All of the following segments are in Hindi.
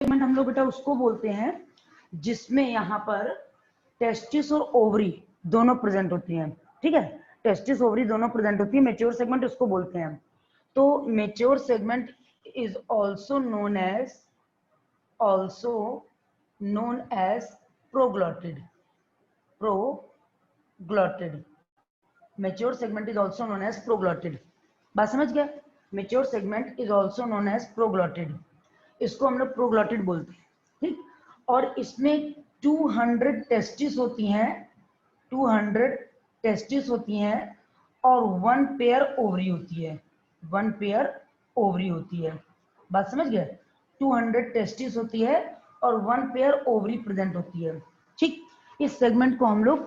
सेगमेंट हम लोग बेटा उसको बोलते हैं जिसमें यहाँ पर टेस्टिस और ओवरी दोनों प्रेजेंट होती हैं। ठीक है, टेस्टिस ओवरी दोनों प्रेजेंट होती है, मेच्योर सेगमेंट उसको बोलते हैं। तो mature segment is also known as proglottid. Mature segment is also known as proglottid. बात समझ गए? Mature segment is also known as proglottid, इसको हम लोग प्रोग्लॉटिड बोलते हैं। ठीक, और इसमें 200 टेस्टिस होती हैं, 200 टेस्टिस होती हैं और 1 पेयर ओवरी होती है, 1 पेयर ओवरी होती है। बात समझ गए? 200 टेस्टिस होती है और 1 पेयर ओवरी प्रेजेंट होती है। ठीक, इस सेगमेंट को हम लोग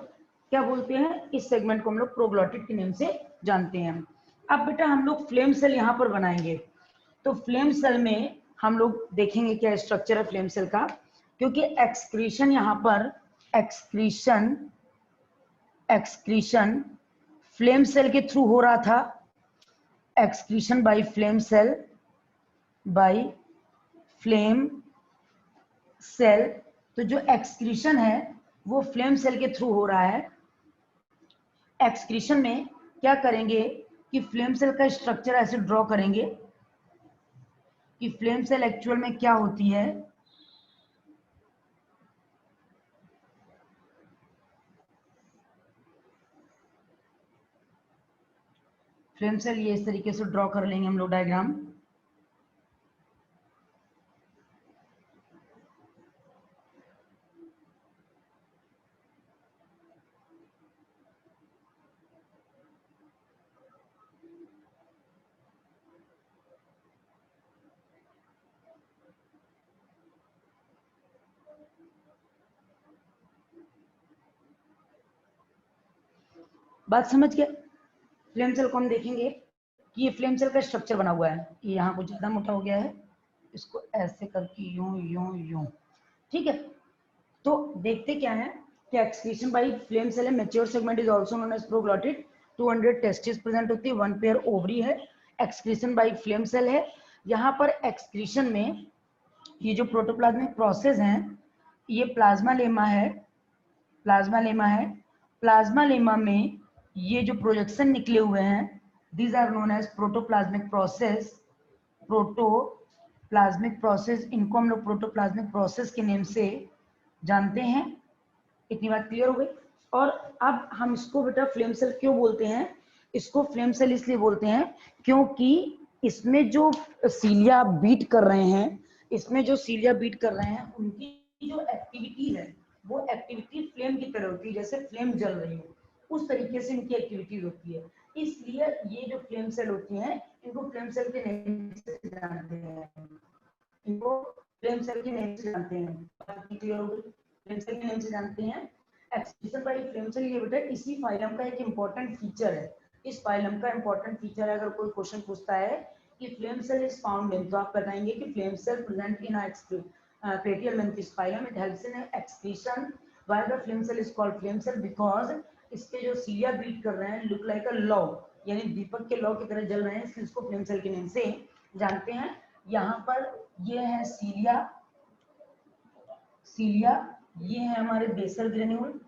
क्या बोलते हैं? इस सेगमेंट को हम लोग प्रोग्लॉटिड के नेम से जानते हैं। अब बेटा हम लोग फ्लेम सेल यहाँ पर बनाएंगे, तो फ्लेम सेल में हम लोग देखेंगे क्या स्ट्रक्चर है फ्लेम सेल का, क्योंकि एक्सक्रीशन यहाँ पर एक्सक्रीशन फ्लेम सेल के थ्रू हो रहा था, एक्सक्रीशन बाय फ्लेम सेल तो जो एक्सक्रीशन है वो फ्लेम सेल के थ्रू हो रहा है। एक्सक्रीशन में क्या करेंगे कि फ्लेम सेल का स्ट्रक्चर ऐसे ड्रॉ करेंगे कि फ्लेम सेल एक्चुअल में क्या होती है। फ्लेम सेल ये इस तरीके से ड्रॉ कर लेंगे हम लोग डायग्राम। बात समझ गए? फ्लेम सेल को हम देखेंगे कि ये फ्लेम सेल का स्ट्रक्चर बना हुआ है, ये यहाँ कुछ ज्यादा मोटा हो गया है, इसको ऐसे करके यूं यूं यूं। ठीक है, तो देखते क्या है कि एक्सक्रीशन बाय फ्लेम सेल है, mature segment is also known as proglottid, 200 testis present होती है, 1 पेयर ओवरी है, एक्सक्रीशन बाय फ्लेम सेल है। यहाँ पर एक्सक्रीशन में ये जो प्रोटोप्लाज्मिक प्रोसेस है, ये प्लाज्मा लेमा है, प्लाज्मा लेमा में ये जो प्रोजेक्शन निकले हुए हैं, these are known as protoplasmic process, इनको हम लोग प्रोटोप्लाज्मिक प्रोसेस के नेम से जानते हैं। इतनी बात क्लियर हो गई? और अब हम इसको बेटा फ्लेम सेल क्यों बोलते हैं? इसको फ्लेम सेल इसलिए बोलते हैं क्योंकि इसमें जो सीलिया बीट कर रहे हैं, उनकी जो एक्टिविटी है वो एक्टिविटी फ्लेम की तरह होती है, जैसे फ्लेम जल रही हो उस तरीके से इनकी एक्टिविटीज होती है। इसलिए ये जो फ्लेम सेल होती हैं इनको फ्लेम सेल के नेम से जानते हैं, फ्लेम सेल के नेम से जानते हैं। एक्सक्रीशन बाय फ्लेम सेल ये बेटा इसी फाइलम का एक इंपॉर्टेंट फीचर है। इस फाइलम का इंपॉर्टेंट फीचर है, अगर कोई क्वेश्चन पूछता है कि flame cell is found in, तो आप बताएंगे कि flame cell present in Platyhelminthes phylum, it helps in excretion. Why the flame cell is called flame cell? Because इसके जो सीलिया बीट कर रहे हैं look like a log, यानी दीपक के लौ की तरह जल रहे हैं, इसलिए इसको फ्लेम सेल के नाम से जानते हैं। यहाँ पर ये है सीलिया, ये है हमारे बेसल ग्रेन्यूल,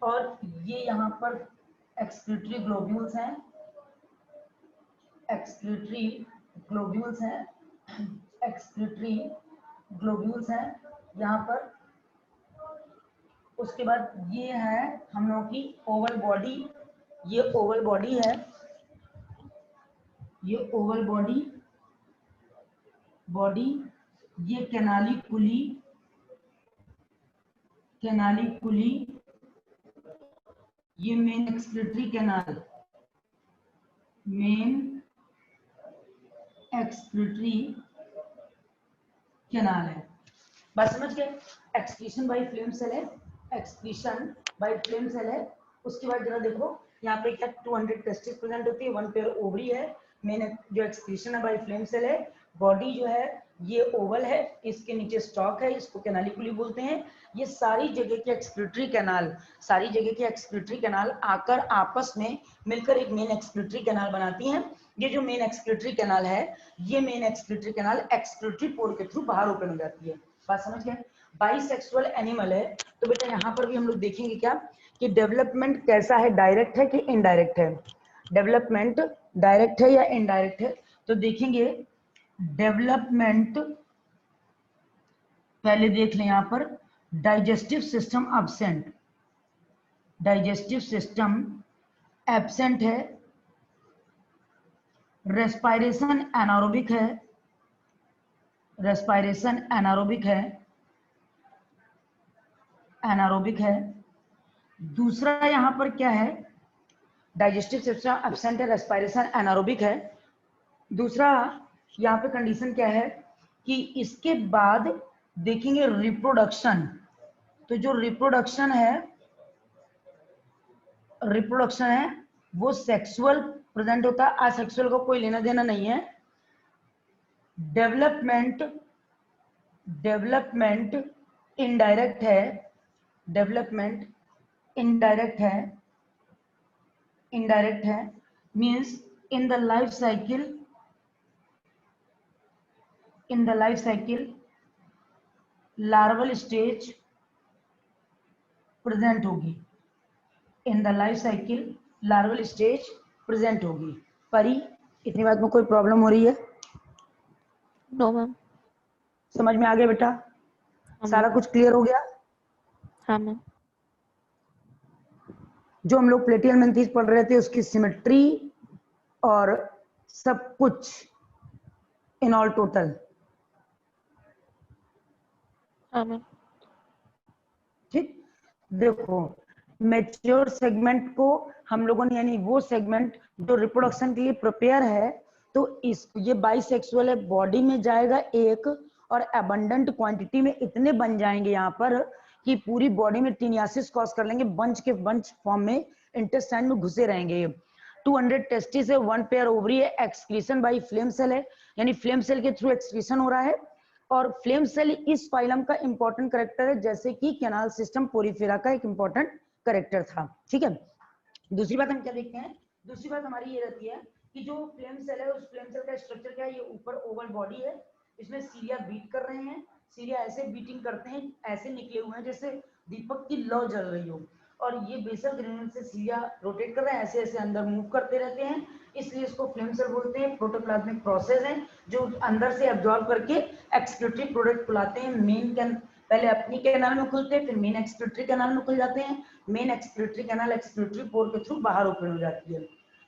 और ये यहाँ पर एक्सक्रीटरी ग्लोब्यूल्स हैं, यहाँ पर। उसके बाद ये है हम लोगों की ओवल बॉडी, ये ओवल बॉडी है, ये ओवल बॉडी, ये कैनाली कुली, ये मेन एक्सक्रीटरी कैनाल, है। बात समझ गए? एक्सक्रीशन बाय फ्लेम सेल है, उसके बाद जरा देखो यहाँ पे क्या 200 टेस्टिस प्रेजेंट होती है, 1 पेयर ओवरी है। मेन जो एक्सक्रीशन है बाय फ्लेम सेल है, बॉडी जो है ये ओवल है, इसके नीचे स्टॉक है, इसको कैनालिकुली बोलते हैं। ये सारी जगह के एक्सक्रीटरी कैनाल, सारी जगह के एक्सक्रीटरी कैनाल आकर आपस में मिलकर एक मेन एक्सक्रीटरी कैनाल बनाती हैं। ये जो मेन एक्सक्रीटरी कैनाल है, ये मेन एक्सक्रीटरी कैनाल एक्सक्रीटरी पोर के थ्रू बाहर ओपन हो जाती है। बात समझ गए? बाइसेक्सुअल एनिमल है, तो बेटा यहाँ पर भी हम लोग देखेंगे क्या कि डेवलपमेंट कैसा है, डायरेक्ट है कि इनडायरेक्ट है। डेवलपमेंट डायरेक्ट है या इनडायरेक्ट है, तो देखेंगे डेवलपमेंट पहले देख लें। यहां पर digestive system absent, digestive system absent है। रेस्पायरेशन एनारोबिक है, रेस्पायरेशन एनारोबिक है, एनारोबिक है। दूसरा यहां पर क्या है, डाइजेस्टिव सिस्टम एब्सेंट है, रेस्पायरेशन एनारोबिक है। दूसरा यहाँ पे कंडीशन क्या है कि इसके बाद देखेंगे रिप्रोडक्शन। तो जो रिप्रोडक्शन है वो सेक्सुअल प्रेजेंट होता है, असेक्सुअल को कोई लेना देना नहीं है। डेवलपमेंट इनडायरेक्ट है, डेवलपमेंट इनडायरेक्ट है, means in the life cycle larval stage present होगी, in the life cycle larval stage present होगी। परी, इतनी बात में कोई प्रॉब्लम हो रही है? No ma'am. समझ में आ गया बेटा? सारा कुछ क्लियर हो गया? हाँ मैम। जो हम लोग प्लेटियल मेंथीज पढ़ रहे थे उसकी सिमेट्री और सब कुछ इन ऑल टोटल, हाँ मैम। ठीक। देखो मैच्योर सेगमेंट को हम लोगों ने, यानी वो सेगमेंट जो रिप्रोडक्शन के लिए प्रिपेयर है, तो इस ये बाइसेक्सुअल है, बॉडी में जाएगा एक, और अबंडेंट क्वांटिटी में इतने बन जाएंगे यहाँ पर कि पूरी बॉडी में टीनियासिस कॉज कर लेंगे, बंच के बंच फॉर्म में इंटेस्टाइन में घुसे रहेंगे। 200 टेस्टिस है, 1 पेयर ओवरी है, एक्सक्रीशन बाई फ्लेम सेल है, यानी फ्लेम सेल के थ्रू एक्सक्रीशन हो रहा है। और फ्लेम सेल इस फाइलम का इंपॉर्टेंट करेक्टर है, जैसे कि कैनाल सिस्टम पोरीफेरा का एक इंपॉर्टेंट करेक्टर था। ठीक है। दूसरी बात हम क्या देखते हैं, दूसरी बात हमारी ये रहती है कि जो फ्लेम सेल है उस फ्लेम सेल का स्ट्रक्चर क्या है, ये ऊपर ओवल बॉडी है, इसमें सीरिया बीट कर रहे हैं, सीरिया ऐसे बीटिंग करते हैं, ऐसे निकले हुए हैं जैसे दीपक की लौ जल रही हो, और ये बेसल ग्रेन्यूल से सीरिया रोटेट कर रहे हैं, ऐसे ऐसे अंदर मूव करते रहते हैं, इसलिए इसको फ्लेम सेल बोलते हैं। प्रोटोप्लाज्मिक प्रोसेस है जो अंदर से एब्जॉर्ब करके एक्सक्रीटरी प्रोडक्ट खुलाते हैं। मेन पहले अपनी कैनाल में खुलते हैं, फिर मेन एक्सक्रीटरी कैनाल में खुल जाते हैं। मेन एक्सक्रीटरी कैनाल एक्सक्रीटरी पोर के थ्रू बाहर ओपन हो जाती है,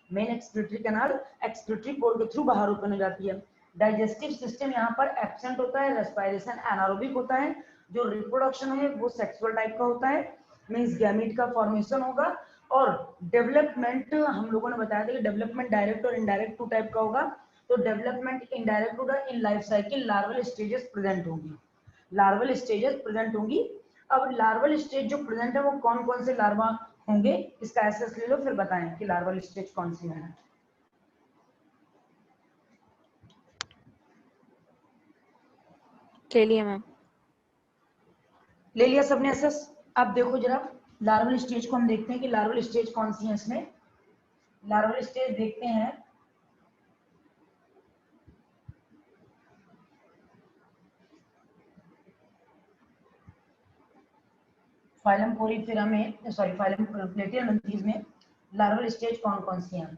मेन एक्सक्रीटरी कैनाल एक्सक्रीटरी पोर के थ्रू बाहर ओपन हो जाती है। डाइजेस्टिव सिस्टम यहाँ पर एब्सेंट होता है, रेस्पायरेशन एनारोबिक होता है, जो रिप्रोडक्शन है वो सेक्सुअल टाइप का होता है, मींस गैमीट का फॉर्मेशन होगा। और डेवलपमेंट हम लोगों ने बताया था कि डेवलपमेंट डायरेक्ट और इनडायरेक्ट 2 टाइप का होगा। तो डेवलपमेंट इनडायरेक्ट होगा, इन life cycle larval stages present होंगी, लार्वल स्टेजेस प्रेजेंट होंगी। अब लार्वल स्टेज जो प्रेजेंट है वो कौन कौन से लार्वा होंगे, इसका एसेस ले लो, फिर बताएं कि लार्वल स्टेज कौन सी है। ले लिया मैम। ले लिया सबने एसेस? अब देखो जरा लार्वल स्टेज को हम देखते हैं कि लार्वल स्टेज कौन सी है। इसमें लार्वल स्टेज देखते हैं, फाइलम पोरीफेरा में, सॉरी फाइलम प्लेटियल मेंथीज में लार्वल स्टेज कौन कौन सी हैं।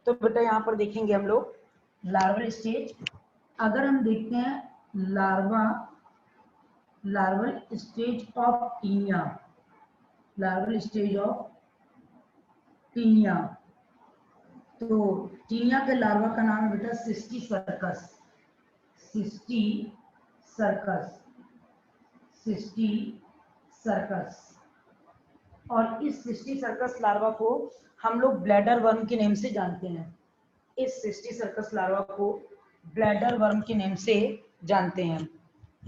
तो बेटा यहाँ पर देखेंगे हम लोग लार्वल स्टेज, अगर हम देखते हैं larval stage of Taenia, larval stage of Taenia, तो टीनिया के लार्वा का नाम है बेटा cysticercus, cysticercus, cysticercus. और इस सिस्टी सर्कस लार्वा को हम लोग ब्लैडर वर्म के नेम से जानते हैं, इस सिस्टी सर्कस लार्वा को ब्लैडर वर्म के नेम से जानते हैं,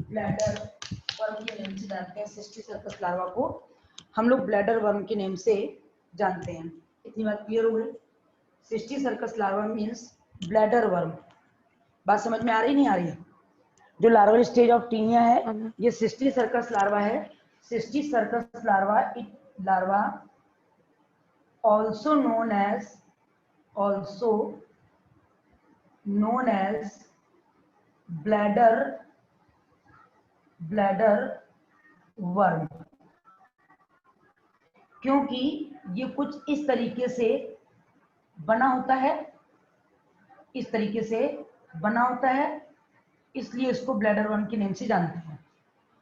ब्लैडर वर्म के नेम से जानते हैं, सिस्टी सर्कस लार्वा को हम लोग ब्लैडर वर्म के नेम से जानते हैं। इतनी बात क्लियर हो गई? Cysticercus larva means bladder worm. बात समझ में आ रही नहीं आ रही है? जो लार्वल स्टेज ऑफ टीनिया है, हाँ मैम। ये सिस्टी सर्कस लार्वा है। Cysticercus larva, it larva also known as bladder worm, क्योंकि ये कुछ इस तरीके से बना होता है, इस तरीके से बना होता है, इसलिए इसको ब्लैडर वर्म के नेम से जानते हैं।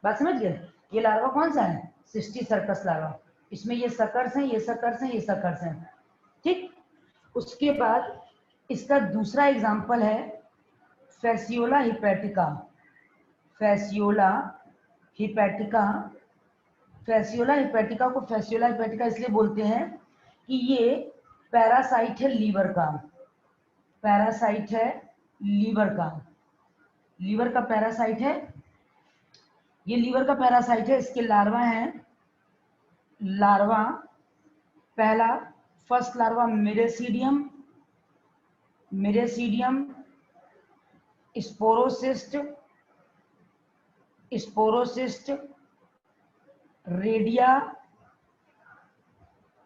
बात समझ गए? ये लार्वा कौन सा है? Cysticercus larva. इसमें ये सकर्स हैं, ये सकर्स हैं, ये सकर्स हैं, ठीक। उसके बाद इसका दूसरा एग्जाम्पल है Fasciola hepatica. Fasciola hepatica, Fasciola hepatica को फैसियोला हिपैटिका इसलिए बोलते हैं कि ये पैरासाइट है लीवर का, पैरासाइट है लीवर का, लीवर का पैरासाइट है, ये लीवर का पैरासाइट है। इसके लार्वा हैं, लार्वा पहला first larva miracidium, miracidium, sporocyst, sporocyst, redia,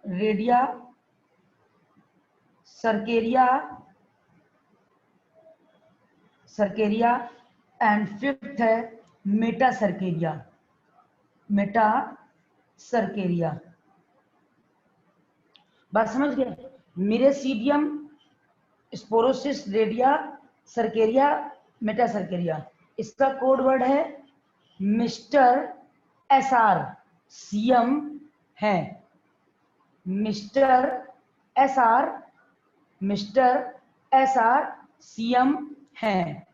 redia, cercaria, cercaria, and fifth है मेटा सर्केरिया, मेटा सर्केरिया। बात समझ गए? Miracidium, sporocyst, redia, cercaria, meta cercaria. इसका कोड वर्ड है मिस्टर एसआर, सीएम है, mister SR, mister SR CM है।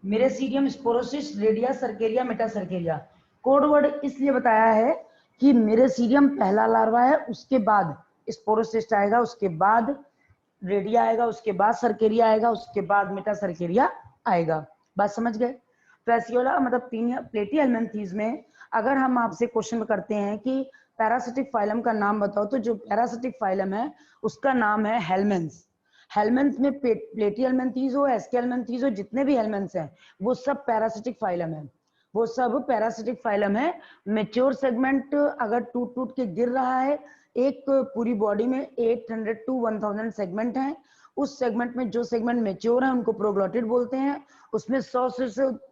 Miracidium, sporocyst, redia, cercaria, meta cercaria. Code word इसलिए बताया है कि मिरेसीडियम पहला लार्वा है, उसके बाद स्पोरोसिस्ट आएगा, उसके बाद रेडिया आएगा, उसके बाद सर्केरिया आएगा, उसके बाद मेटा सर्केरिया आएगा। बात समझ गए? फैसियोला मतलब प्लेटीहेल्मिन्थीज में अगर हम आपसे क्वेश्चन करते हैं कि पैरासिटिक फाइलम का नाम बताओ, तो जो पैरासिटिक फाइलम है उसका नाम है हेलमेंथ्स। हेलमेंथ्स में प्लेटीहेल्मिन्थीज हो, एस्केहेल्मिन्थीज हो, जितने भी हेलमेंथ्स हैं वो सब पैरासिटिक फाइलम है, वो सब पैरासिटिक फाइलम है। मेच्योर सेगमेंट अगर टूट टूट के गिर रहा है, एक पूरी बॉडी में 800 to 1000 सेगमेंट हैं, उस सेगमेंट में जो सेगमेंट मेच्योर है उनको प्रोग्लोटिड बोलते हैं। उसमें 100 से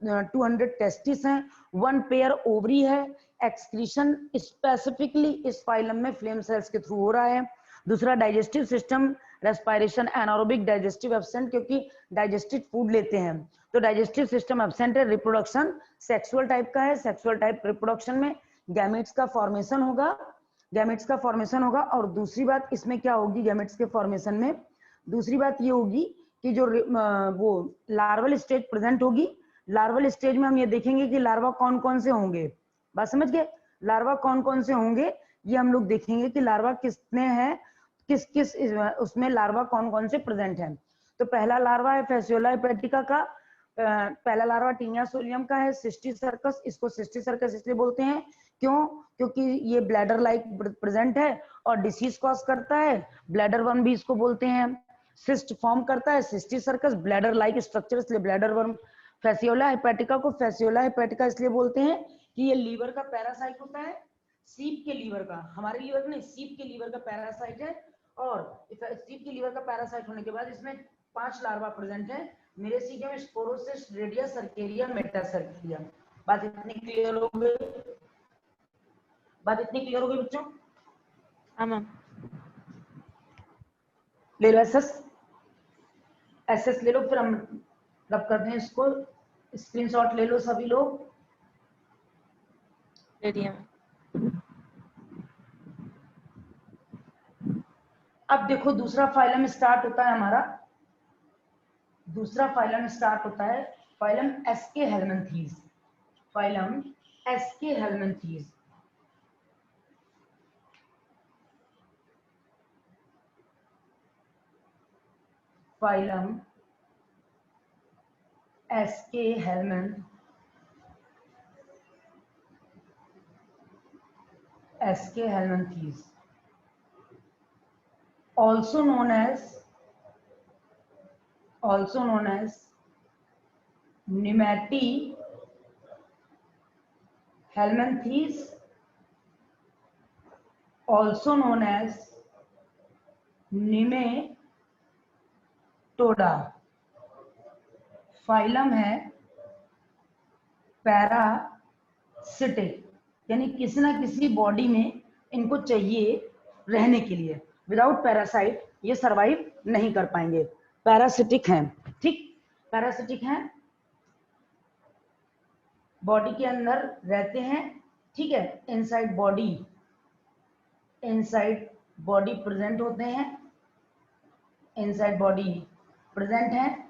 200 टेस्टिस हैं, 1 पेयर ओवरी है। एक्सक्रीशन स्पेसिफिकली इस फाइलम में फ्लेम सेल्स के थ्रू हो रहा है। दूसरा digestive system, respiration anaerobic digestive absent, क्योंकि डाइजेस्टिव फूड लेते हैं तो डाइजेस्टिव सिस्टम एब्सेंट है। रिप्रोडक्शन सेक्सुअल टाइप का है, सेक्सुअल टाइप रिप्रोडक्शन में गैमेट्स का फॉर्मेशन होगा, गैमेट्स का फॉर्मेशन होगा। और दूसरी बात इसमें क्या होगी गैमेट्स के फॉर्मेशन में, दूसरी बात ये होगी कि जो वो लार्वल स्टेज प्रेजेंट होगी, लार्वल स्टेज में हम ये देखेंगे कि लार्वा कौन कौन से होंगे। बात समझ गए? लार्वा कौन कौन से होंगे ये हम लोग देखेंगे कि लार्वा कितने हैं, किस किस उसमें लार्वा कौन कौन से प्रेजेंट हैं। तो पहला लार्वा है फैसियोला हिपैटिका का, पहला लार्वा टीनिया सोलियम का है, सिस्टी सर्कस। इसको सिस्टी सर्कस इसलिए बोलते हैं क्यों? क्योंकि ये ब्लैडर लाइक प्रेजेंट है और डिसीज कॉज करता है। ब्लैडर वर्म भी इसको बोलते हैं, सिस्ट फॉर्म करता है, cysticercus, bladder like structure, इसलिए ब्लैडर वर्म। फैसियोला हिपैटिका को फैसियोला हिपैटिका इसलिए बोलते हैं कि ये लीवर का पैरासाइट होता है, सीप के लीवर का, हमारे लीवर का नहीं, सीप के लीवर का पैरासाइट है। और सीप के लीवर का पैरासाइट होने के बाद इसमें 5 लार्वा प्रेजेंट है, miracidium, sporocyst, redia, cercaria, meta cercaria. बात इतनी क्लियर हो गई? बात इतनी क्लियर हो गई बच्चों? हाँ मैम। ले लो एसएस, एसएस ले लो, फिर हम रब करते हैं इसको। स्क्रीनशॉट ले लो सभी लोग। ले लिया मैम। अब देखो दूसरा फाइलम स्टार्ट होता है हमारा, दूसरा फाइलम स्टार्ट होता है phylum aschelminthes, phylum aschelminthes. Phylum aschelminth, aschelminthes, also known as Nematodes helminthes also known as nematoda, phylum है पैरासिटिक, यानी किसी ना किसी बॉडी में इनको चाहिए रहने के लिए, विदाउट पैरासाइट ये सरवाइव नहीं कर पाएंगे, पैरासिटिक हैं, ठीक, पैरासिटिक हैं, बॉडी के अंदर रहते हैं, ठीक है, इनसाइड बॉडी प्रेजेंट होते हैं, इनसाइड बॉडी प्रेजेंट है।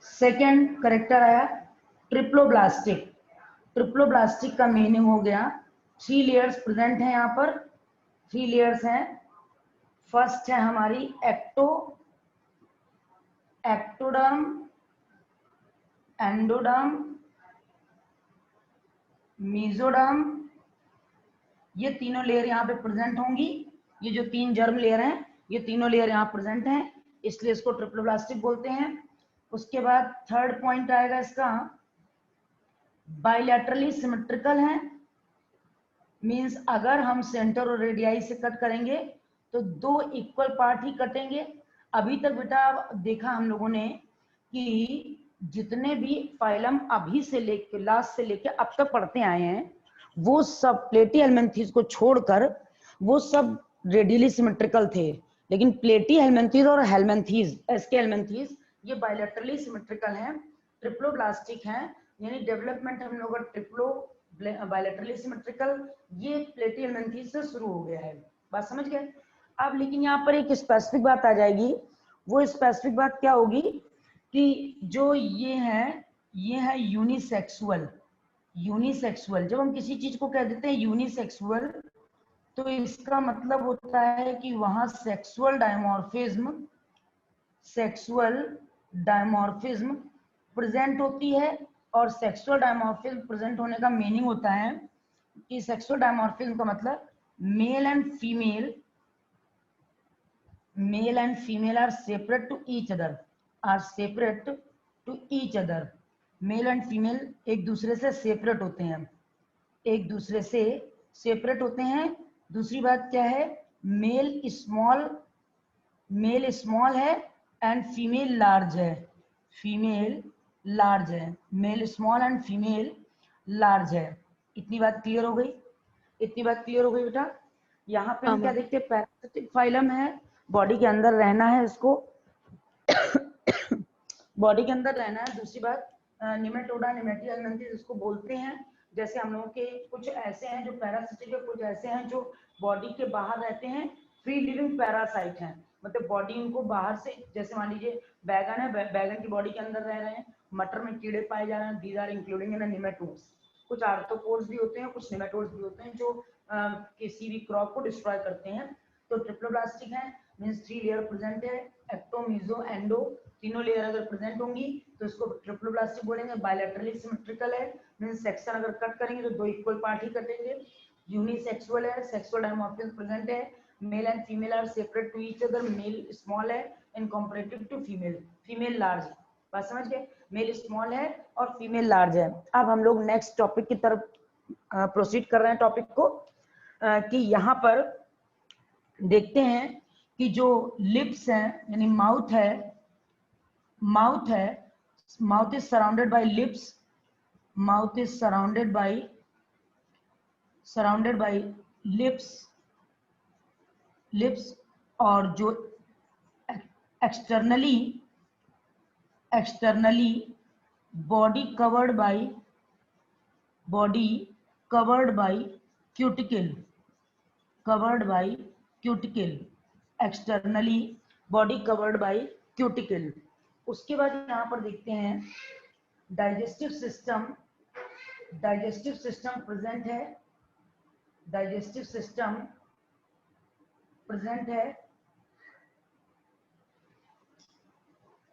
सेकेंड करेक्टर आया ट्रिप्लोब्लास्टिक, ट्रिप्लोब्लास्टिक का मीनिंग हो गया 3 लेयर्स प्रेजेंट हैं, यहाँ पर 3 लेयर्स हैं। फर्स्ट है हमारी एक्टोडर्म, एंडोडर्म, मेसोडर्म, ये तीनों लेयर यहाँ पे प्रेजेंट होंगी। ये जो 3 जर्म लेयर हैं, ये तीनों लेयर यहाँ प्रेजेंट हैं, इसलिए इसको ट्रिप्लोब्लास्टिक बोलते हैं। उसके बाद थर्ड पॉइंट आएगा इसका, बाइलैटरली सिमेट्रिकल है, मींस अगर हम सेंटर और रेडियाई से कट करेंगे तो 2 इक्वल पार्ट ही कटेंगे। अभी तक बेटा देखा हम लोगों ने कि जितने भी फाइलम अभी से लेके लास्ट से लेके अब तक पढ़ते आए हैं, वो सब प्लेटीहेल्मिन्थेस को छोड़कर वो सब रेडियली सिमेट्रिकल थे, लेकिन प्लेटीहेल्मिन्थेस और हेल्मिन्थेस, एसके हेल्मिन्थेस, ये बाइलैटरली सिमेट्रिकल हैं, ट्रिप्लोब्लास्टिक हैं, यानी डेवलपमेंट हम लोग ट्रिप्लो बाइलैटरली सिमेट्रिकल, ये प्लेटीहेल्मिन्थेस से शुरू हो गया है, बात समझ गए। अब लेकिन यहाँ पर एक स्पेसिफिक बात आ जाएगी, वो स्पेसिफिक बात क्या होगी कि जो ये है यूनिसेक्सुअल। यूनिसेक्सुअल, जब हम किसी चीज को कह देते हैं यूनिसेक्सुअल, तो इसका मतलब होता है कि वहां सेक्सुअल डायमॉर्फिज्म प्रेजेंट होती है, और सेक्सुअल डायमॉर्फिज्म प्रेजेंट होने का मीनिंग होता है कि सेक्सुअल डायमॉर्फिज्म का मतलब male and female are separate to each other, male and female एक दूसरे से सेपरेट होते हैं, दूसरी बात क्या है, मेल स्मॉल है एंड फीमेल लार्ज है, male small and female large है। इतनी बात क्लियर हो गई बेटा। यहाँ पे हम क्या देखते हैं, पैरासिटिक फाइलम है, बॉडी के अंदर रहना है इसको बॉडी के अंदर रहना है। दूसरी बात निमेटोडा, निमेटिहेल्मिन्थेस इसको बोलते हैं। जैसे हम लोगों के कुछ ऐसे हैं जो पैरासिटिक है, कुछ ऐसे हैं जो बॉडी के बाहर रहते हैं, फ्री लिविंग पैरासाइट हैं, मतलब बॉडी उनको बाहर से, जैसे मान लीजिए बैगन है, बैगन की बॉडी के अंदर रह रहे हैं, मटर में कीड़े पाए जा रहे हैं, these are including in nematodes. कुछ आर्थ्रोपोड्स भी होते हैं, कुछ नेमेटोड्स भी होते हैं जो किसी भी क्रॉप को डिस्ट्रॉय करते हैं। तो ट्रिप्लोब्लास्टिक है, मींस 3 लेयर प्रेजेंट है, एक्टो, मेसो, एंडो, तीनों लेयर अगर प्रेजेंट होंगी तो इसको ट्रिप्लोब्लास्टिक बोलेंगे। बाइलैटरली सिमेट्रिकल है, मींस सेक्शन अगर कट करेंगे तो 2 इक्वल पार्ट ही कटेंगे। यूनिसेक्सुअल है, सेक्सुअल डायमॉर्फिज्म प्रेजेंट है, male and female are separate to each other, male small है in comparative to female large. बात समझ गए, मेल स्मॉल है और फीमेल लार्ज है। अब हम लोग नेक्स्ट टॉपिक की तरफ प्रोसीड कर रहे हैं टॉपिक को, कि यहाँ पर देखते हैं कि जो लिप्स हैं यानी mouth is surrounded by lips, mouth is surrounded by lips, और जो externally body covered by cuticle, externally body covered by cuticle. उसके बाद यहाँ पर देखते हैं डाइजेस्टिव सिस्टम प्रेजेंट है,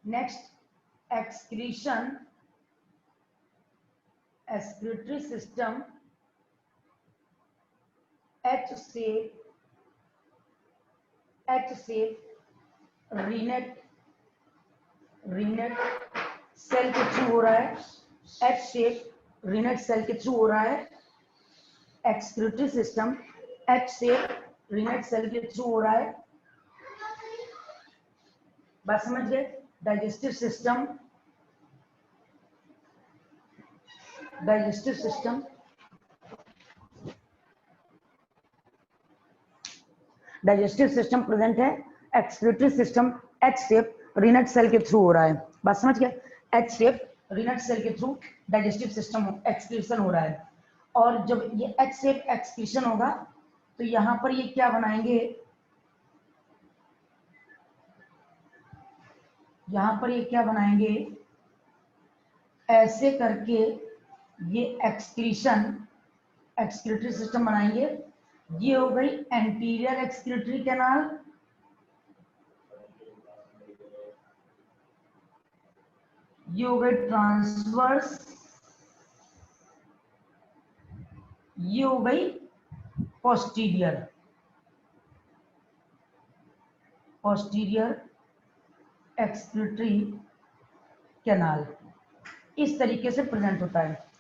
next excretory system, H shape renette cell के थ्रू हो रहा है, एच शेप रीनेट सेल के थ्रू हो रहा है। Excretory system H shape renette cell के थ्रू हो रहा है, बात समझ गए। डाइजेस्टिव सिस्टम प्रेजेंट है, excretory system H shape renette cell के थ्रू हो रहा है, बात समझ गए। एच शेप रीनेट सेल के थ्रू डाइजेस्टिव सिस्टम एक्सक्रीशन हो रहा है, और जब ये एच शेप एक्सक्रीशन होगा तो यहां पर ये क्या बनाएंगे, यहां पर ये क्या बनाएंगे, ऐसे करके ये एक्सक्रीटरी सिस्टम बनाएंगे। ये हो गई एंटीरियर एक्सक्रीटरी कैनाल, ये हो गई ट्रांसवर्स, ये हो गई पोस्टीरियर एक्सक्रीटरी कैनाल। इस तरीके से प्रेजेंट होता है।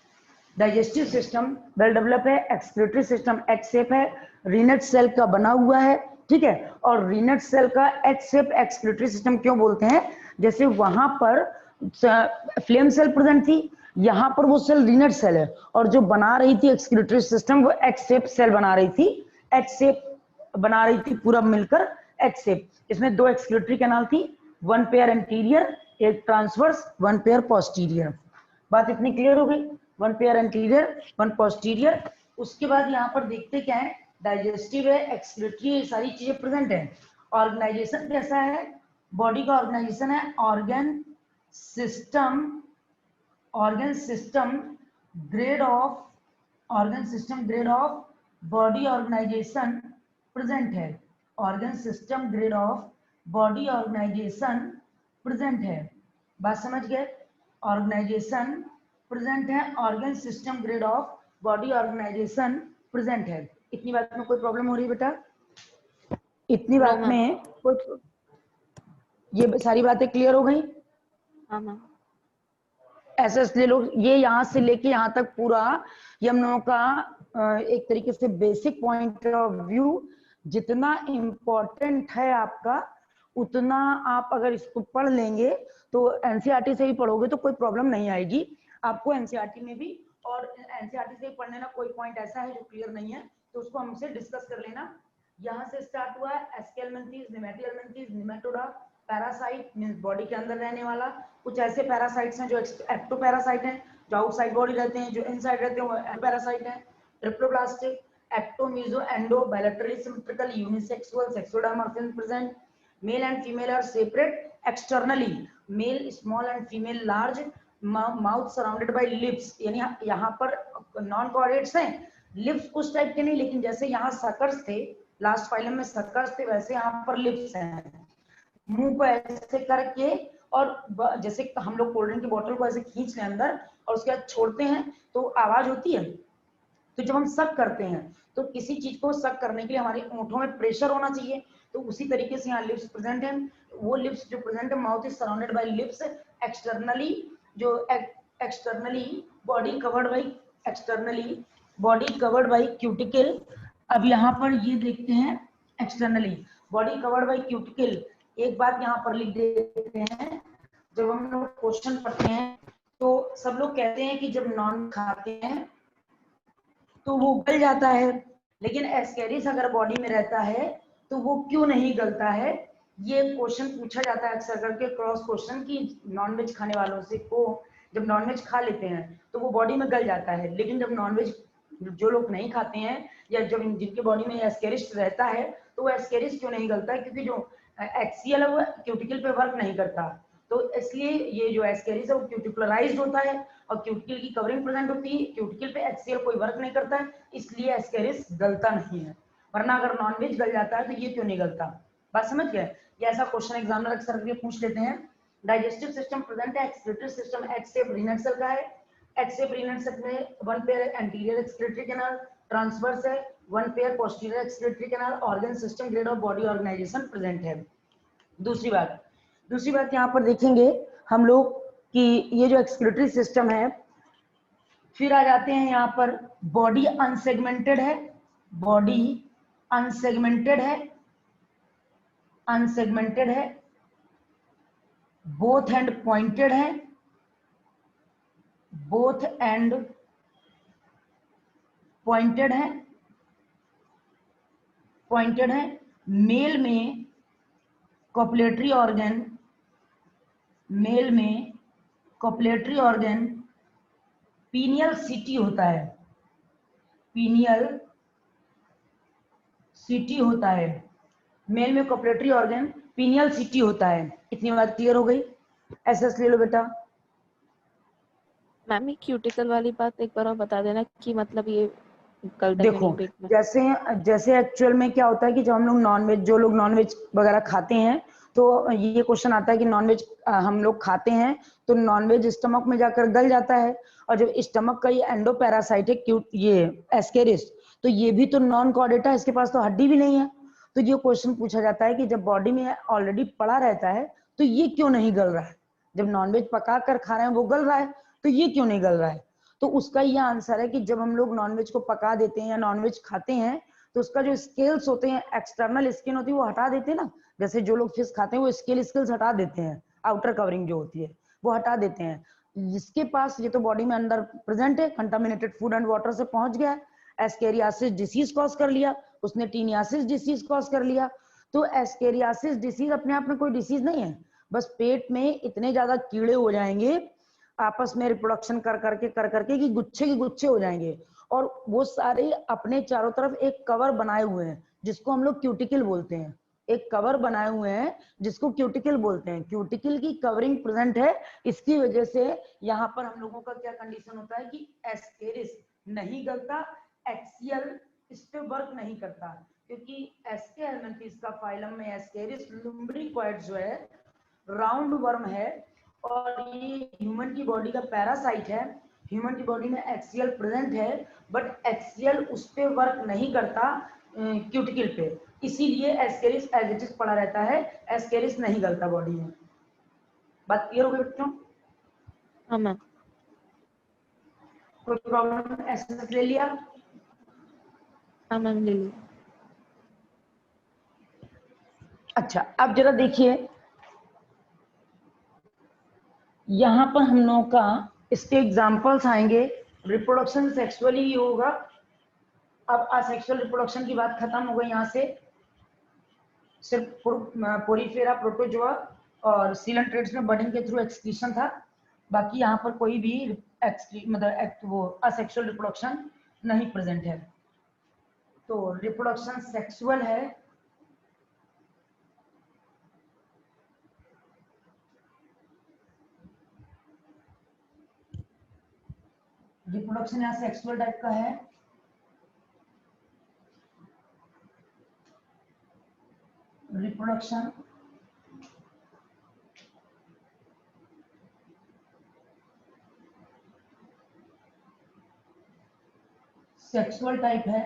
डाइजेस्टिव सिस्टम वेल डेवलप है, एक्सक्रीटरी सिस्टम एच शेप है, रीनेट सेल का बना हुआ है, ठीक है। और रीनेट सेल का एच शेप एक्सक्रीटरी सिस्टम क्यों बोलते हैं, जैसे वहां पर फ्लेम सेल प्रेजेंट थी, यहाँ पर वो सेल रीनेट सेल है, और जो बना रही थी एक्सक्रीटरी सिस्टम वो एच शेप सेल बना रही थी, एच शेप बना रही थी पूरा मिलकर एच शेप। इसमें दो एक्सक्रीटरी कैनाल थी, वन पेयर एंटीरियर, एक ट्रांसवर्स, वन पेयर पोस्टीरियर। बात इतनी क्लियर हो गई, one pair anterior one posterior. उसके बाद यहाँ पर देखते क्या है, डाइजेस्टिव है, एक्सक्रीटरी, ये सारी चीजें प्रेजेंट है। ऑर्गेनाइजेशन कैसा है, बॉडी का ऑर्गेनाइजेशन है organ system grade of body organisation present है, organ system grade of body organisation present है, बात समझ गए। ऑर्गेनाइजेशन प्रेजेंट है, organ system grade of body organisation present है। इतनी बात में कोई प्रॉब्लम हो रही है बेटा, इतनी बात में कोई, ये सारी बातें क्लियर हो गई। हाँ मैम। ऐसे इसलिए लोग ये यहाँ से लेके यहाँ तक पूरा ये हम लोगों का एक तरीके से बेसिक पॉइंट ऑफ व्यू जितना इम्पोर्टेंट है आपका, उतना आप अगर इसको पढ़ लेंगे तो एनसीईआरटी से भी पढ़ोगे तो कोई प्रॉब्लम नहीं आएगी आपको एनसीईआरटी में भी। और एनसीईआरटी से पढ़ने ना कोई पॉइंट ऐसा है जो क्लियर नहीं है तो उसको हमसे डिस्कस कर लेना। यहाँ से स्टार्ट हुआ है एस्केलमेंथीज, निमेटोडर्मिस, निमेटोडा, पैरासाइट मींस बॉडी के अंदर रहने वाला। कुछ ऐसे पैरासाइट्स हैं जो एक्टोपैरासाइट हैं, जो आउटसाइड बॉडी रहते हैं, जो इनसाइड रहते हैं वो पैरासाइट हैं। Triploblastic, ecto, meso, endo, bilaterally symmetrical, unisexual, sexual dimorphism present. Male and female are separate externally, male small and female large, mouth surrounded by lips, यानी यहाँ पर नॉन कॉर्डेट्स हैं, लिप्स उस टाइप के नहीं, लेकिन जैसे यहाँ सकर्स थे, लास्ट फाइलम में सकर्स थे, वैसे यहाँ पर लिप्स हैं। मुंह को ऐसे करके, और जैसे हम लोग कोल्ड ड्रिंक की बोतल को ऐसे खींच लें अंदर और उसके बाद छोड़ते हैं तो आवाज होती है। तो जब हम सक करते हैं तो किसी चीज को सक करने के लिए हमारे ओंठों में प्रेशर होना चाहिए, तो उसी तरीके से यहाँ लिप्स प्रेजेंट है। वो लिप्स जो प्रेजेंट है, mouth is surrounded by lips, externally जो externally body covered by cuticle. अब यहाँ पर ये देखते हैं externally body covered by cuticle. एक बात यहाँ पर लिख देते हैं, जब हम लोग क्वेश्चन पढ़ते हैं तो सब लोग कहते हैं कि जब नॉन खाते हैं तो वो गल जाता है, लेकिन एस्केरिस अगर बॉडी में रहता है तो वो क्यों नहीं गलता है। ये क्वेश्चन पूछा जाता है अक्सर करके क्रॉस क्वेश्चन की नॉनवेज खाने वालों से को, जब नॉनवेज खा लेते हैं तो वो बॉडी में गल जाता है, लेकिन जब नॉनवेज जो लोग नहीं खाते हैं या जब जिनके बॉडी में एस्केरिस रहता है तो वो एस्केरिस क्यों नहीं गलता है, क्योंकि जो एक्सियल है वो क्यूटिकल पे वर्क नहीं करता। तो इसलिए ये जो एस्केरिस है वो क्यूटिकुलराइज्ड होता है और क्यूटिकल की कवरिंग प्रेजेंट होती है, क्यूटिकल पे एक्सियल कोई वर्क नहीं करता है, इसलिए एस्केरिस गलता नहीं है। वरना अगर नॉनवेज गल जाता है तो ये क्यों नहीं गलता, बात समझ गए। ये ऐसा क्वेश्चन एग्जामिनर अक्सर करके पूछ लेते हैं। डाइजेस्टिव सिस्टम प्रेजेंट है, excretory system H shape renette cell का है, एच शेप रीनेट सेल में one pair anterior excretory canal, transverse है, one pair posterior excretory canal, organ system grade of body organisation present है। दूसरी बात यहाँ पर देखेंगे हम लोग कि ये जो एक्सक्रीटरी सिस्टम है, फिर आ जाते हैं यहाँ पर, बॉडी अनसेगमेंटेड है, बॉडी अनसेगमेंटेड है, अनसेगमेंटेड है, बोथ एंड पॉइंटेड है, बोथ एंड पॉइंटेड है, पॉइंटेड है। मेल में कॉपुलेटरी ऑर्गन, मेल में कॉपुलेटरी ऑर्गन पीनियल सिटी होता है, पीनियल सिटी होता है, मेल में कॉपुलेटरी ऑर्गन पीनियल सिटी होता है। इतनी बात क्लियर हो गई? एसएस ले लो बेटा। मैम ये क्यूटिकल वाली बात एक बार और बता देना कि मतलब ये गर्दन में देखो नहीं पेट में। जैसे जैसे एक्चुअल में क्या होता है कि जब हम लोग नॉनवेज, जो लोग नॉनवेज वगैरह खाते हैं, तो ये क्वेश्चन आता है कि नॉनवेज हम लोग खाते हैं तो नॉनवेज स्टमक में जाकर गल जाता है, और जब स्टमक का ये एंडोपैरासाइटिक ये एस्केरिस, तो ये भी तो नॉन कॉर्डेटा, इसके पास तो हड्डी भी नहीं है। तो ये क्वेश्चन पूछा जाता है कि जब बॉडी में ऑलरेडी पड़ा रहता है तो ये क्यों नहीं गल रहा है? जब नॉनवेज पका कर खा रहे हैं वो गल रहा है, तो ये क्यों नहीं गल रहा है? तो उसका ये आंसर है कि जब हम लोग नॉनवेज को पका देते हैं या नॉनवेज खाते हैं तो उसका जो स्केल्स होते हैं, एक्सटर्नल स्किन होती है, वो हटा देते हैं ना। जैसे जो लोग फिश खाते हैं वो स्केल्स हटा देते हैं, आउटर कवरिंग जो होती है वो हटा देते हैं। जिसके पास ये तो बॉडी में अंदर प्रेजेंट है, कंटामिनेटेड फूड एंड वाटर से पहुंच गया, एस्केरियासिस डिसीज कॉज कर लिया, उसने टीनियासिस डिसीज कॉज कर लिया। तो एस्केरियासिस डिसीज अपने आप में कोई डिसीज नहीं है, बस पेट में इतने ज्यादा कीड़े हो जाएंगे आपस में रिप्रोडक्शन कर करके कि गुच्छे के गुच्छे हो जाएंगे, और वो सारे अपने चारों तरफ एक कवर बनाए हुए हैं जिसको हम लोग क्यूटिकल बोलते हैं। एक कवर बनाए हुए हैं जिसको क्यूटिकल बोलते हैं। क्यूटिकल की कवरिंग प्रेजेंट है, इसकी वजह से यहाँ पर हम लोगों का क्या कंडीशन होता है कि एस्केरिस नहीं गलता, एक्सियल इस पे वर्क नहीं करता, क्योंकि एस्के हेलमिंथेस का फाइलम में एस्केरिस लुम्ब्रिकॉइड जो है राउंड वर्म है, और ये ह्यूमन की बॉडी का पैरासाइट है। ह्यूमन की बॉडी में एक्सियल प्रेजेंट है, बट एक्सियल उस पे वर्क नहीं करता क्यूटिकल पे, इसीलिए एस्केरिस एज इट इज पड़ा रहता है, एस्केरिस नहीं गलता बॉडी में। बात क्लियर हो गई बच्चों? हाँ मैम। कोई प्रॉब्लम? ऐसे ले लिया? हाँ मैम ले लिया। अच्छा अब जरा देखिए, यहाँ पर हम लोगों का इसके एग्जाम्पल्स आएंगे। रिप्रोडक्शन सेक्सुअली ही होगा। अब असेक्सुअल रिप्रोडक्शन की बात खत्म हो गई, यहाँ से सिर्फ पोरीफेरा, प्रोटोजोआ और सीलेंट्रेट्स में बर्डिंग के थ्रू एक्सक्रीशन था। बाकी यहाँ पर कोई भी मतलब वो असेक्सुअल रिप्रोडक्शन नहीं प्रेजेंट है। तो रिप्रोडक्शन सेक्सुअल है, रिप्रोडक्शन यहाँ सेक्सुअल टाइप का है। रिप्रोडक्शन सेक्सुअल टाइप है।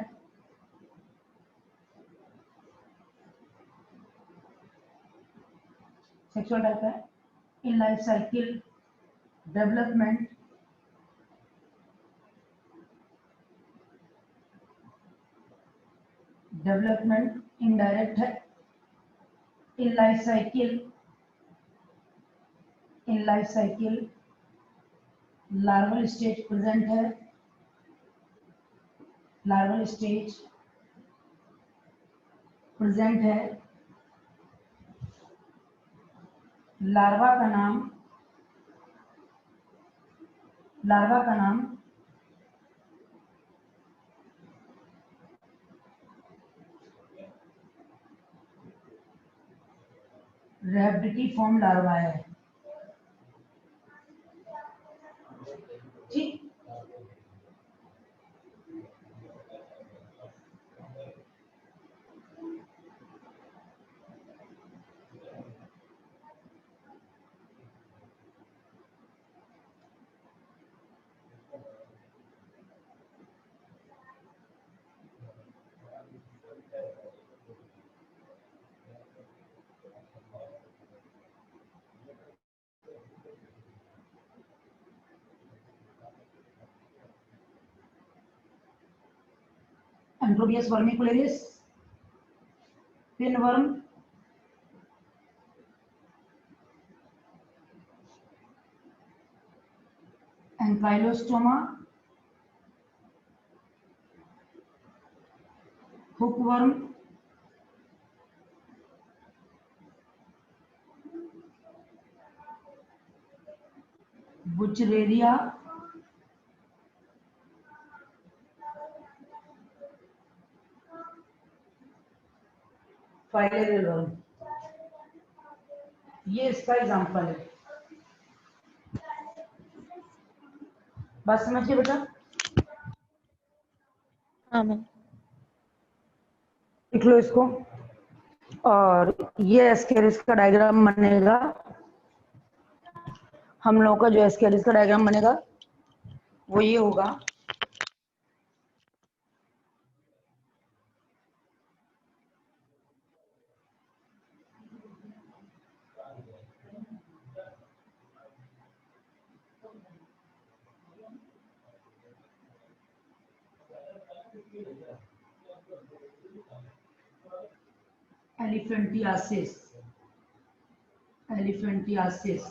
सेक्सुअल टाइप है in life cycle development, development indirect है। In life cycle, in life cycle larval stage present है, लार्वल स्टेज प्रेजेंट है। लार्वा का नाम, लार्वा का नाम रैबिडिटी-फॉर्म लार्वा है। ठीक, Enterobius vermicularis, pinworm, Ancylostoma, hookworm, Wuchereria, filarial worm. ये इसका एग्जांपल है। बात समझिए बेटा? हाँ मैम। लिख लो इसको। और ये एस्केरिस का डायग्राम बनेगा। हम लोगों का जो एस्केरिस का डायग्राम बनेगा वो ये होगा। Elephantiasis, elephantiasis,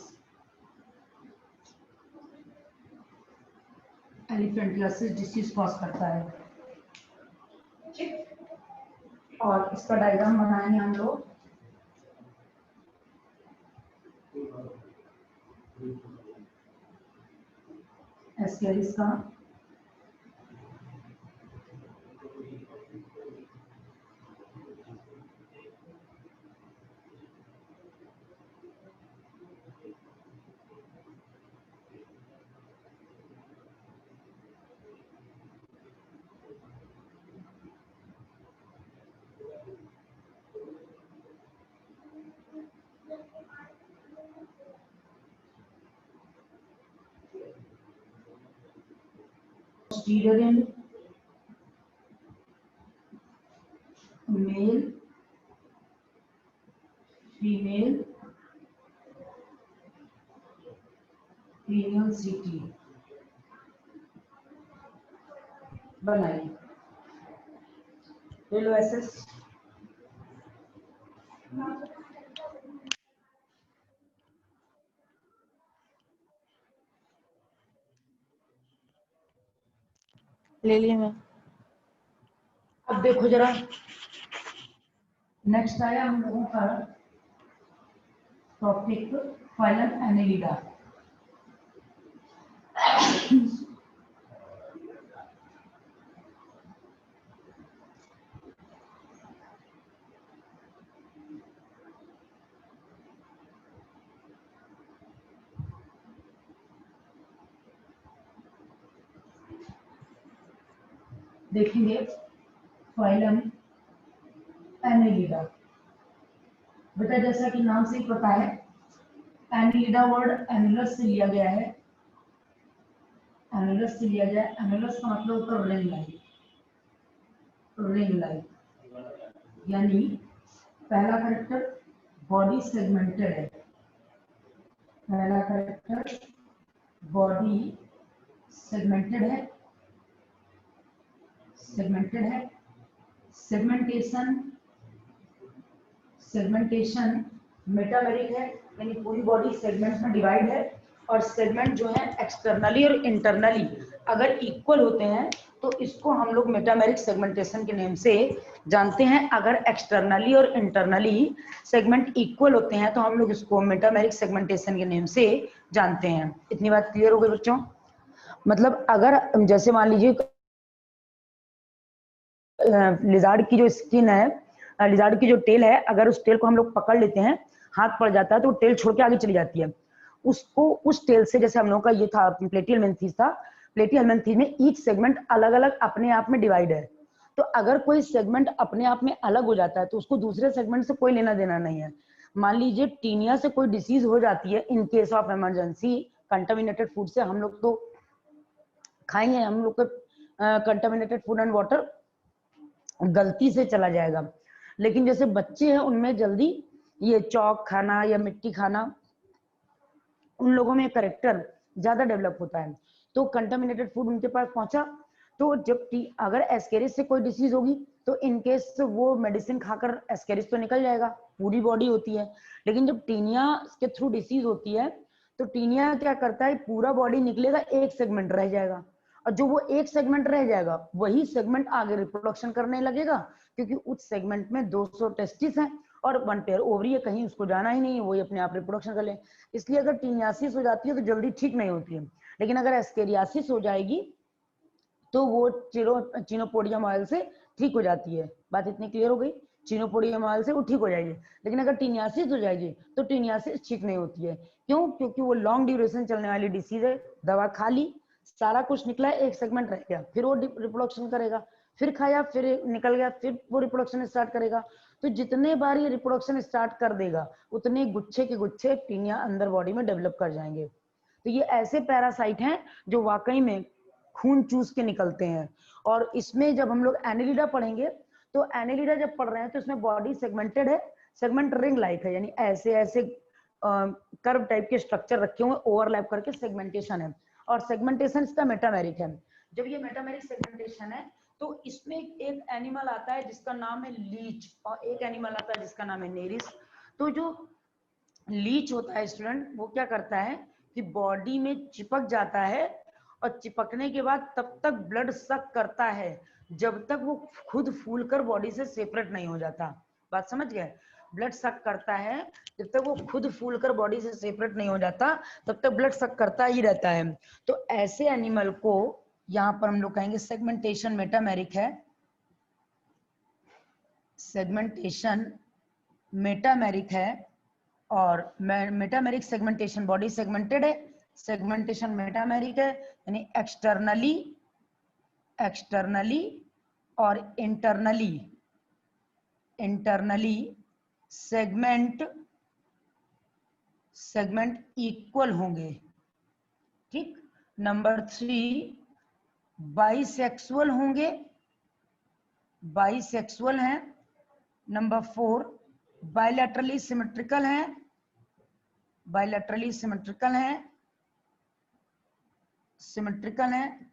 elephantiasis disease cause करता है। ठीक, और इसका डायग्राम बनाएंगे हम लोग। एस्केरिस का posterior end, male, female, cranial CT बनाइए। ले लो एसएस। ले लिए मैम। अब देखो जरा, नेक्स्ट आया हम लोगों का टॉपिक फाइलम एनेलिडा। देखेंगे फाइलम एनेलिडा। बेटा जैसा कि नाम से ही पता है, एनेलिडा वर्ड एनुलस से लिया गया है। एनुलस से लिया गया है। एनुलस का मतलब होता है रिंग लाइन। रिंग लाइन यानी पहला कैरेक्टर बॉडी सेगमेंटेड है। पहला कैरेक्टर बॉडी सेगमेंटेड है। सेगमेंटेड है। सेगमेंटेशन, सेगमेंटेशन मेटामेरिक है, यानी पूरी बॉडी सेगमेंट्स में डिवाइड है। और सेगमेंट जो है एक्सटर्नली और इंटरनली अगर इक्वल होते हैं तो इसको हम लोग मेटामेरिक सेगमेंटेशन के नेम से जानते हैं। अगर एक्सटर्नली और इंटरनली सेगमेंट इक्वल होते हैं तो हम लोग इसको मेटामेरिक सेगमेंटेशन के नेम से जानते हैं। इतनी बात क्लियर हो गई बच्चों? मतलब अगर जैसे मान लीजिए लिजार्ड की जो स्किन है, लिजार्ड की जो टेल है, अगर उस टेल को हम लोग पकड़ लेते हैं, हाथ पड़ जाता है तो टेल छोड़ के आगे चली जाती है। उसको उस टेल से, जैसे हम लोगों का ये था प्लेटिहेलमिन्थेस था, प्लेटिहेलमिन्थेस में ईच सेगमेंट अलग अलग अपने आप में डिवाइड है। तो अगर कोई सेगमेंट अपने आप में अलग हो जाता है तो उसको दूसरे सेगमेंट से कोई लेना देना नहीं है। मान लीजिए टीनिया से कोई डिसीज हो जाती है, in case of emergency contaminated food से, हम लोग तो खाएंगे, हम लोग का कंटामिनेटेड फूड एंड वाटर गलती से चला जाएगा। लेकिन जैसे बच्चे हैं उनमें जल्दी ये चौक खाना या मिट्टी खाना, उन लोगों में करेक्टर ज्यादा डेवलप होता है। तो कंटामिनेटेड फूड उनके पास पहुंचा तो जब अगर एस्केरिस से कोई डिसीज होगी तो इनकेस वो मेडिसिन खाकर एस्केरिस तो निकल जाएगा, पूरी बॉडी होती है। लेकिन जब टीनिया के थ्रू डिसीज होती है तो टीनिया क्या करता है, पूरा बॉडी निकलेगा, एक सेगमेंट रह जाएगा, और जो वो एक सेगमेंट रह जाएगा वही सेगमेंट आगे रिप्रोडक्शन करने लगेगा, क्योंकि उस सेगमेंट में 200 टेस्टिस हैं और 1 पेयर ओवरी है, कहीं उसको जाना ही नहीं है, वही अपने आप रिप्रोडक्शन कर ले। इसलिए अगर टीनियासिस हो जाती है तो जल्दी ठीक नहीं होती है, लेकिन अगर एस्केरियासिस हो जाएगी तो वो चिनोपोडियम ऑयल से ठीक हो जाती है। बात इतनी क्लियर हो गई, चिनोपोडियम ऑयल से वो ठीक हो जाएगी। लेकिन अगर टीनियासिस हो जाएगी तो टीनियासिस ठीक नहीं होती है। क्यों? क्योंकि वो लॉन्ग ड्यूरेशन चलने वाली डिसीज है, दवा खा ली, सारा कुछ निकला, एक सेगमेंट रह गया, फिर वो रिप्रोडक्शन करेगा, फिर खाया, फिर निकल गया, फिर वो रिप्रोडक्शन स्टार्ट करेगा। तो जितने बार ये रिप्रोडक्शन स्टार्ट कर देगा उतने गुच्छे के गुच्छे टीनिया अंदर बॉडी में डेवलप कर जाएंगे। तो ये ऐसे पैरासाइट हैं जो वाकई में खून चूस के निकलते हैं। और इसमें जब हम लोग एनेलिडा पढ़ेंगे तो एनेलिडा जब पढ़ रहे हैं तो इसमें बॉडी सेगमेंटेड है, सेगमेंट रिंग लाइक है, यानी ऐसे ऐसे कर्व टाइप के स्ट्रक्चर रखे हुए ओवरलैप करके सेगमेंटेशन है। और सेगमेंटेशन इसका मेटामेरिक है। जब ये मेटामेरिक सेगमेंटेशन है तो इसमें एक एनिमल आता है जिसका नाम है लीच, और एक एनिमल आता है जिसका नाम है नेरिस। तो जो लीच होता है स्टूडेंट, वो क्या करता है कि बॉडी में चिपक जाता है, और चिपकने के बाद तब तक ब्लड सक करता है जब तक वो खुद फूलकर बॉडी से सेपरेट नहीं हो जाता। बात समझ गए? ब्लड सक करता है जब तक वो खुद फूलकर बॉडी से सेपरेट नहीं हो जाता, तब तक ब्लड सक करता ही रहता है। तो ऐसे एनिमल को यहाँ पर हम लोग कहेंगे सेगमेंटेशन मेटामेरिक है, सेगमेंटेशन मेटामेरिक है। और मेटामेरिक सेगमेंटेशन, बॉडी सेगमेंटेड है, सेगमेंटेशन मेटामेरिक है, यानी एक्सटर्नली और इंटरनली सेगमेंट इक्वल होंगे। ठीक। नंबर 3 बाइसेक्सुअल होंगे, बाइसेक्सुअल हैं। नंबर 4 बायलैटरली सिमेट्रिकल हैं, बायलैटरली सिमेट्रिकल हैं।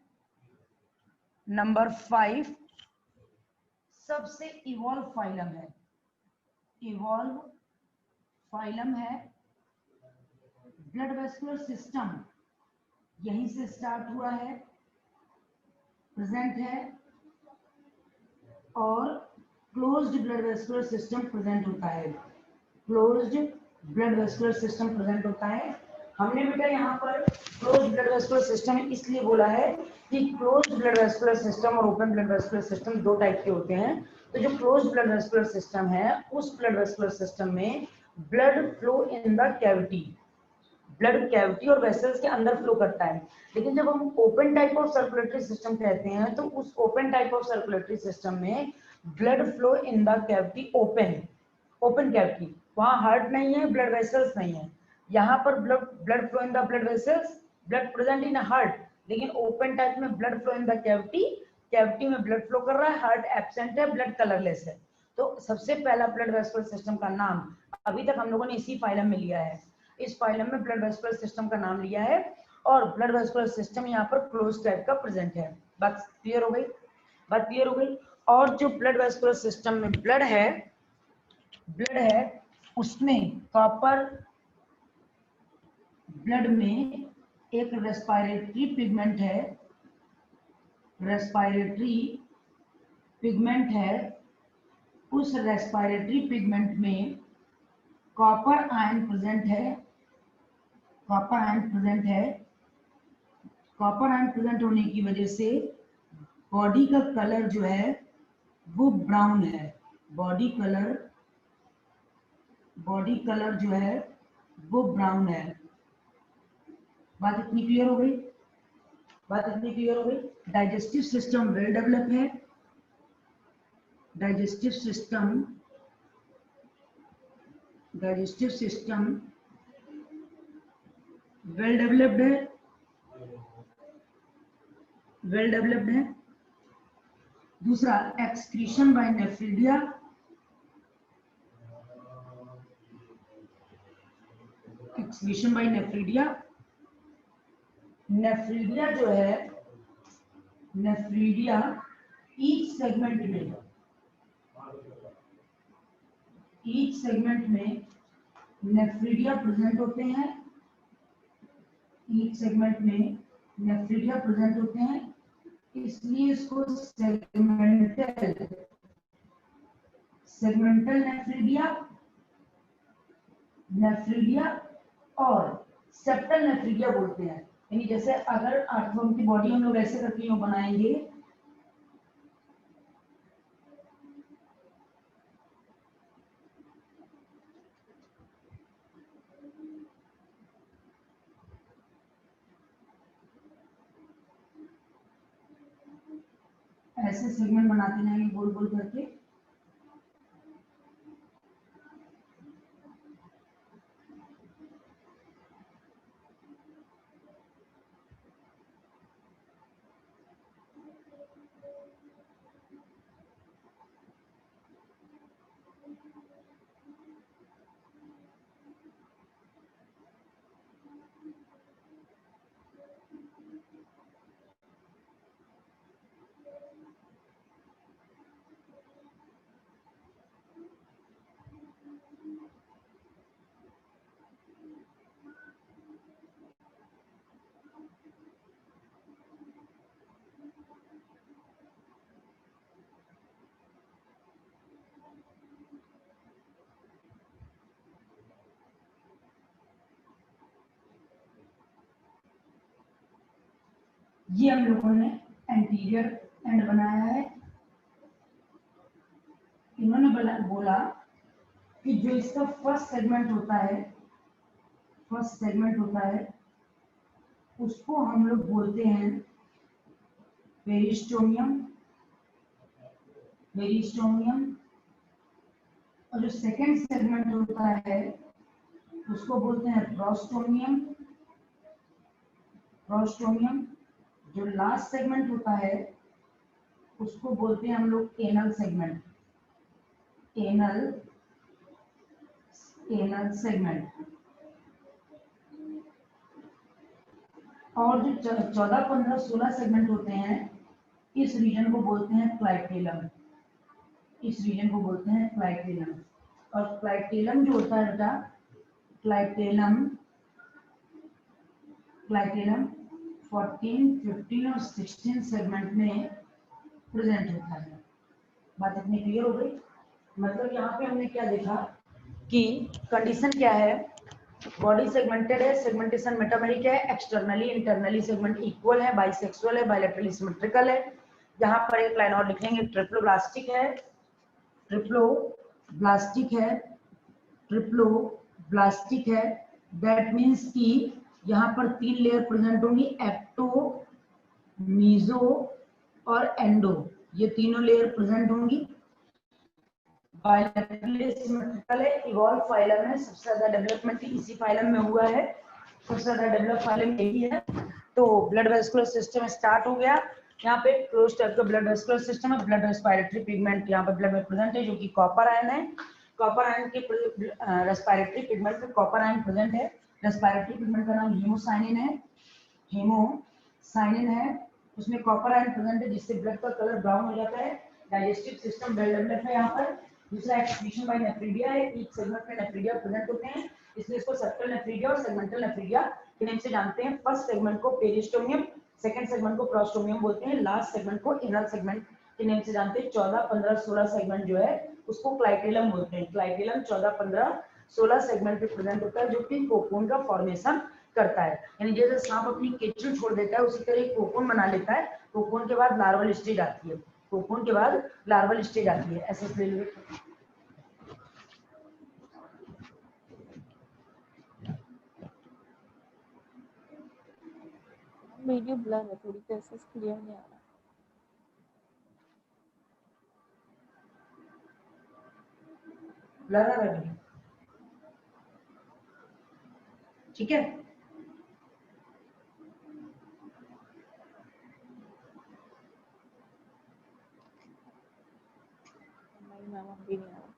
नंबर 5 सबसे इवॉल्व फाइलम है, ब्लड वेस्कुलर सिस्टम यहीं से स्टार्ट हुआ है, प्रेजेंट है, और closed blood vascular system present होता है, closed blood vascular system present होता है। हमने बेटा यहाँ पर क्लोज्ड ब्लड वेस्कुलर सिस्टम इसलिए बोला है कि क्लोज्ड ब्लड वेस्कुलर सिस्टम और ओपन ब्लड वेस्कुलर सिस्टम दो टाइप के होते हैं। तो जो क्लोज्ड ब्लड वेस्कुलर सिस्टम है, उस ब्लड वेस्कुलर सिस्टम में blood flow in the cavity, blood cavity और वेसल्स के अंदर फ्लो करता है। लेकिन जब हम open type of circulatory system कहते हैं तो उस open type of circulatory system में blood flow in the cavity, open cavity, वहां हार्ट नहीं है, ब्लड वेसल्स नहीं है। यहाँ पर blood flow in the blood vessels, blood present in heart, लेकिन ओपन टाइप में blood flow in the cavity, cavity में ब्लड फ्लो कर रहा है, हार्ट एब्सेंट है, ब्लड कलरलेस है। तो सबसे पहला ब्लड वेस्कुलर सिस्टम का नाम अभी तक हम लोगों ने इसी फाइलम में लिया है, इस फाइलम में ब्लड वेस्कुलर सिस्टम का नाम लिया है, और ब्लड वेस्कुलर सिस्टम यहाँ पर क्लोज टाइप का प्रेजेंट है। बात क्लियर हो गई? और जो ब्लड वेस्कुलर सिस्टम में ब्लड है उसमें कॉपर, ब्लड में एक रेस्पिरेटरी पिगमेंट है, उस रेस्पिरेटरी पिगमेंट में कॉपर आयन प्रेजेंट है, कॉपर आयन प्रेजेंट होने की वजह से बॉडी का कलर जो है वो ब्राउन है, बॉडी कलर जो है वो ब्राउन है। बात इतनी क्लियर हो गई? डाइजेस्टिव सिस्टम वेल डेवलप है, डाइजेस्टिव सिस्टम वेल डेवलप्ड है। दूसरा एक्सक्रीशन बाय नेफ्रीडिया, नेफ्रीडिया जो है नेफ्रीडिया ईच सेगमेंट में नेफ्रीडिया प्रेजेंट होते हैं, ईच सेगमेंट में नेफ्रीडिया प्रेजेंट होते हैं, इसलिए इसको सेगमेंटल नेफ्रीडिया और सेप्टल नेफ्रीडिया बोलते हैं। यानी जैसे अगर आर्थ्रोपोड की बॉडी हम लोग ऐसे करके यूं बनाएंगे, ऐसे सेगमेंट बनाते जाएंगे गोल गोल करके, ये हम लोगों ने एंटीरियर एंड बनाया है। इन्होंने बोला कि जो इसका फर्स्ट सेगमेंट होता है उसको हम लोग बोलते हैं पेरिस्टोमियम, और जो सेकंड सेगमेंट होता है उसको बोलते हैं प्रोस्टोमियम। जो लास्ट सेगमेंट होता है उसको बोलते हैं हम लोग एनल सेगमेंट। और जो 14, 15, 16 सेगमेंट होते हैं इस रीजन को बोलते हैं क्लाइटेलम। और क्लाइटेलम जो होता है बेटा, क्लाइटेलम 14, 15 और 16 सेगमेंट में प्रेजेंट होता है। बात इतनी क्लियर हो गई? मतलब यहाँ पे हमने क्या देखा कि कंडीशन क्या है, बॉडी सेगमेंटेड है, सेगमेंटेशन मेटामेरिक है, एक्सटर्नली इंटरनली सेगमेंट इक्वल है, बाइसेक्सुअल है, बायलैटरली सिमेट्रिकल है। यहाँ पर एक लाइन और लिखेंगे, ट्रिप्लोब्लास्टिक है। दैट मीन्स कि यहाँ पर 3 लेयर प्रेजेंट होंगी, एक्टो, मीजो और एंडो, ये तीनों लेयर प्रेजेंट होंगी। बायलैटरली सिमेट्रिकल है, इवॉल्व फाइलम है, सबसे ज्यादा डेवलपमेंट इसी फाइलम में हुआ है, सबसे ज्यादा डेवलप फाइलम यही है। तो ब्लड वेस्कुलर सिस्टम स्टार्ट हो गया। यहाँ पे क्लोज टाइप का ब्लड वेस्कुलर सिस्टम है। ब्लड रेस्पिरेटरी पिगमेंट यहाँ पर ब्लड में प्रेजेंट है जो कि कॉपर आयन है। कॉपर आयन के रेस्पिरेटरी पिगमेंट में कॉपर आयन प्रेजेंट है। रेस्पिरेटरी पिगमेंट का नाम हीमोसाइनिन है। उसमें कॉपर आयन प्रेजेंट है जिससे ब्लड का कलर ब्राउन हो जाता है। डाइजेस्टिव सिस्टम वेल डेवलप्ड है यहाँ पर। दूसरा एक्सक्रीशन बाय नेफ्रीडिया है, ईच सेगमेंट में नेफ्रीडिया प्रेजेंट होते हैं, इसलिए इसको सेप्टल नेफ्रीडिया और सेगमेंटल नेफ्रीडिया के नाम से जानते हैं। फर्स्ट सेगमेंट को पेरिस्टोमियम, सेकंड सेगमेंट को प्रोस्टोमियम बोलते हैं, लास्ट सेगमेंट को एनल सेगमेंट के नाम से जानते हैं। 14, 15, 16 सेगमेंट जो है उसको क्लाइटेलम बोलते हैं। क्लाइटेलम 14, 15, 16 सेगमेंट पे प्रेजेंट होता है जो कि कोकून का फॉर्मेशन करता है। यानी जैसे सांप अपनी केचुल छोड़ देता है उसी तरह कोकून बना लेता है। कोकून के बाद लार्वल स्टेज आती है, ऐसे वीडियो ब्लर है थोड़ी, तो ऐसे क्लियर नहीं आ रहा। ब्लर आ रहा है, ठीक है। नहीं मैम, अभी नहीं आ रहा।